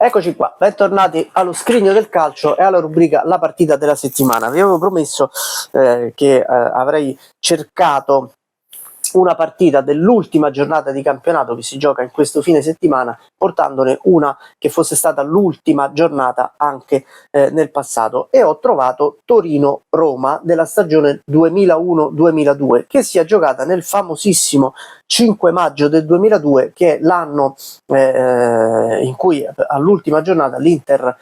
Eccoci qua, bentornati allo scrigno del calcio e alla rubrica La partita della settimana. Vi avevo promesso che avrei cercato una partita dell'ultima giornata di campionato che si gioca in questo fine settimana, portandone una che fosse stata l'ultima giornata anche nel passato, e ho trovato Torino-Roma della stagione 2001-2002, che si è giocata nel famosissimo 5 maggio del 2002, che è l'anno in cui all'ultima giornata l'Inter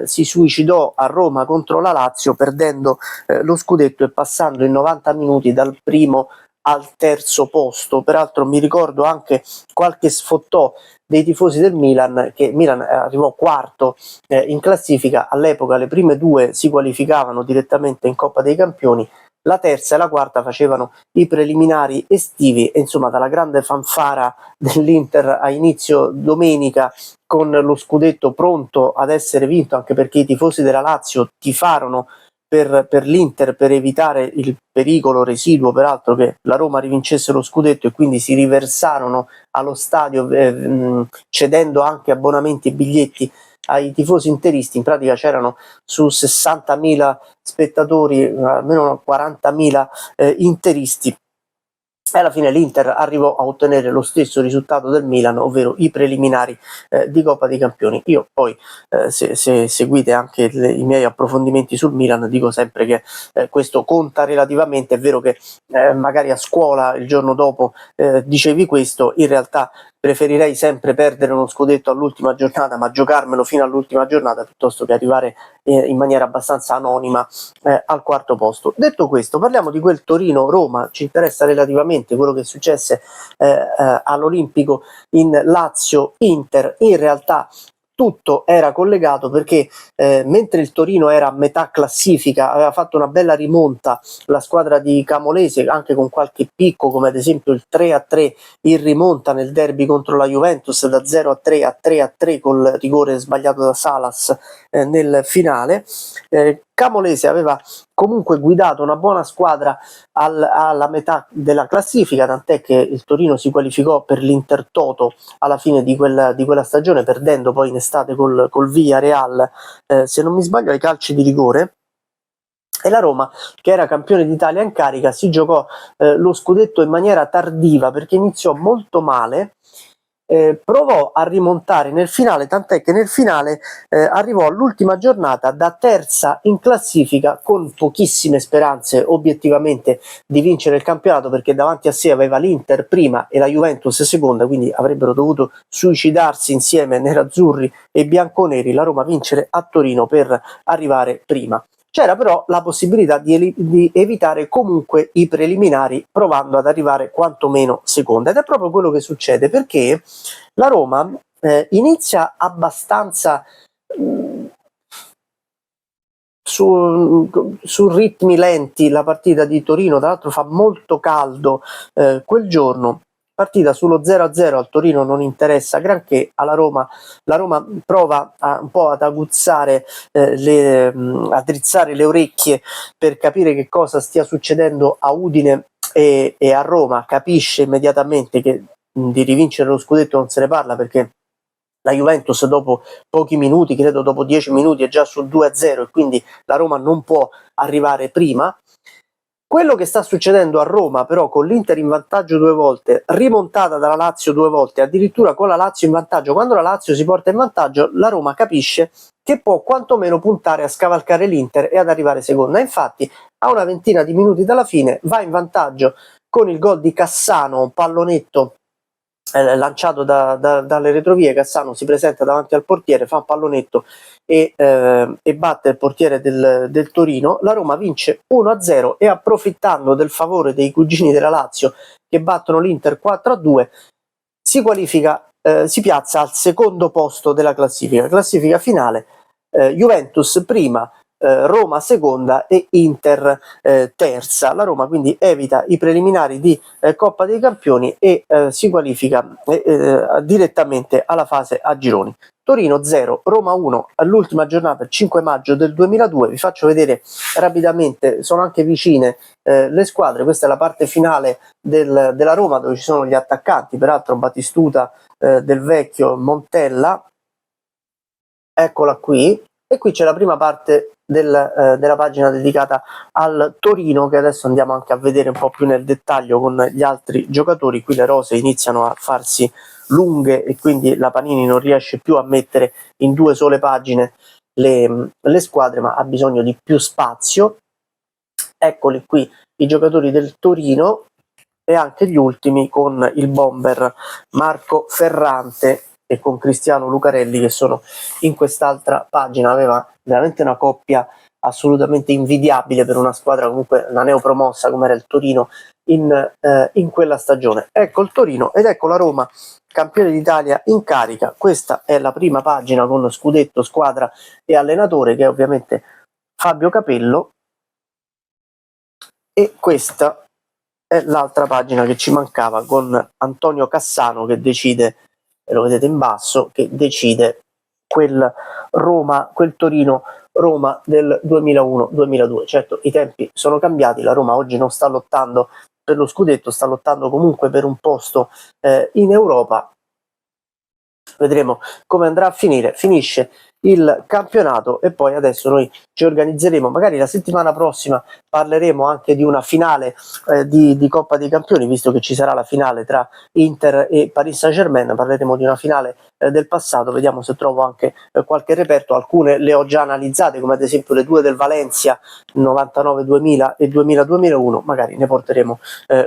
si suicidò a Roma contro la Lazio, perdendo lo scudetto e passando in 90 minuti dal primo al terzo posto. Peraltro mi ricordo anche qualche sfottò dei tifosi del Milan, che Milan arrivò quarto in classifica. All'epoca le prime due si qualificavano direttamente in Coppa dei Campioni, la terza e la quarta facevano i preliminari estivi, e insomma dalla grande fanfara dell'Inter a inizio domenica, con lo scudetto pronto ad essere vinto, anche perché i tifosi della Lazio tifarono per l'Inter per evitare il pericolo residuo, peraltro, che la Roma rivincesse lo scudetto, e quindi si riversarono allo stadio cedendo anche abbonamenti e biglietti ai tifosi interisti. In pratica c'erano su 60.000 spettatori almeno 40.000 interisti. E alla fine l'Inter arrivò a ottenere lo stesso risultato del Milan, ovvero i preliminari di Coppa dei Campioni. Io poi, se seguite anche i miei approfondimenti sul Milan, dico sempre che questo conta relativamente. È vero che magari a scuola il giorno dopo dicevi questo, in realtà preferirei sempre perdere uno scudetto all'ultima giornata, ma giocarmelo fino all'ultima giornata, piuttosto che arrivare in maniera abbastanza anonima al quarto posto. Detto questo, parliamo di quel Torino-Roma. Ci interessa relativamente quello che successe all'Olimpico in Lazio-Inter. In realtà tutto era collegato, perché mentre il Torino era a metà classifica, aveva fatto una bella rimonta la squadra di Camolese, anche con qualche picco, come ad esempio il 3-3 in rimonta nel derby contro la Juventus, da 0-3 a 3-3 col rigore sbagliato da Salas nel finale. Camolese aveva comunque guidato una buona squadra alla metà della classifica, tant'è che il Torino si qualificò per l'Intertoto alla fine di quella stagione, perdendo poi in estate col Villarreal, se non mi sbaglio, ai calci di rigore. E la Roma, che era campione d'Italia in carica, si giocò lo scudetto in maniera tardiva, perché iniziò molto male. Provò a rimontare nel finale, tant'è che nel finale arrivò all'ultima giornata da terza in classifica, con pochissime speranze obiettivamente di vincere il campionato, perché davanti a sé aveva l'Inter prima e la Juventus seconda, quindi avrebbero dovuto suicidarsi insieme nerazzurri e bianconeri, la Roma vincere a Torino per arrivare prima. C'era però la possibilità di evitare comunque i preliminari, provando ad arrivare quantomeno seconda, ed è proprio quello che succede, perché la Roma inizia abbastanza su ritmi lenti la partita di Torino. Tra l'altro fa molto caldo quel giorno. Partita sullo 0-0, al Torino non interessa granché, alla Roma la Roma prova un po' ad aguzzare, a drizzare le orecchie per capire che cosa stia succedendo a Udine e a Roma. Capisce immediatamente che di rivincere lo scudetto non se ne parla, perché la Juventus dopo pochi minuti, credo dopo 10 minuti, è già sul 2-0, e quindi la Roma non può arrivare prima. Quello che sta succedendo a Roma però, con l'Inter in vantaggio 2 volte, rimontata dalla Lazio 2 volte, addirittura con la Lazio in vantaggio, quando la Lazio si porta in vantaggio la Roma capisce che può quantomeno puntare a scavalcare l'Inter e ad arrivare seconda. Infatti a una ventina di minuti dalla fine va in vantaggio con il gol di Cassano, un pallonetto lanciato dalle retrovie. Cassano si presenta davanti al portiere, fa un pallonetto e batte il portiere del Torino. La Roma vince 1-0 e, approfittando del favore dei cugini della Lazio che battono l'Inter 4-2, si qualifica, si piazza al secondo posto della classifica finale. Juventus prima, Roma seconda e Inter terza. La Roma quindi evita i preliminari di Coppa dei Campioni e si qualifica direttamente alla fase a gironi. Torino 0, Roma 1, all'ultima giornata, il 5 maggio del 2002. Vi faccio vedere rapidamente, sono anche vicine le squadre. Questa è la parte finale della Roma, dove ci sono gli attaccanti, peraltro Batistuta, Del Vecchio, Montella. eccola qui, e qui c'è la prima parte della pagina dedicata al Torino, che adesso andiamo anche a vedere un po' più nel dettaglio con gli altri giocatori. Qui le rose iniziano a farsi lunghe e quindi la Panini non riesce più a mettere in 2 sole pagine le squadre, ma ha bisogno di più spazio. Eccoli qui i giocatori del Torino e anche gli ultimi con il bomber Marco Ferrante e con Cristiano Lucarelli, che sono in quest'altra pagina. Aveva veramente una coppia assolutamente invidiabile per una squadra comunque la neopromossa come era il Torino in quella stagione. Ecco il Torino ed ecco la Roma, campione d'Italia in carica. Questa è la prima pagina con scudetto, squadra e allenatore, che è ovviamente Fabio Capello, e questa è l'altra pagina che ci mancava con Antonio Cassano che decide, e lo vedete in basso, che decide quel Torino Roma del 2001-2002. Certo, i tempi sono cambiati, la Roma oggi non sta lottando per lo scudetto, sta lottando comunque per un posto in Europa. Vedremo come andrà a finire. Finisce il campionato e poi adesso noi ci organizzeremo, magari la settimana prossima parleremo anche di una finale di Coppa dei Campioni, visto che ci sarà la finale tra Inter e Paris Saint-Germain. Parleremo di una finale del passato, vediamo se trovo anche qualche reperto. Alcune le ho già analizzate, come ad esempio le 2 del Valencia 99-2000 e 2000-2001, magari ne porteremo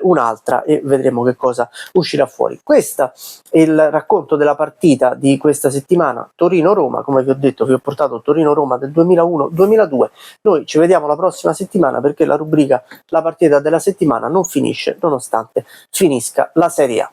un'altra e vedremo che cosa uscirà fuori. Questo è il racconto della partita di questa settimana Torino-Roma. Come vi ho detto, vi ho portato Torino-Roma del 2001-2002. Noi ci vediamo la prossima settimana, perché la rubrica La partita della settimana non finisce nonostante finisca la Serie A.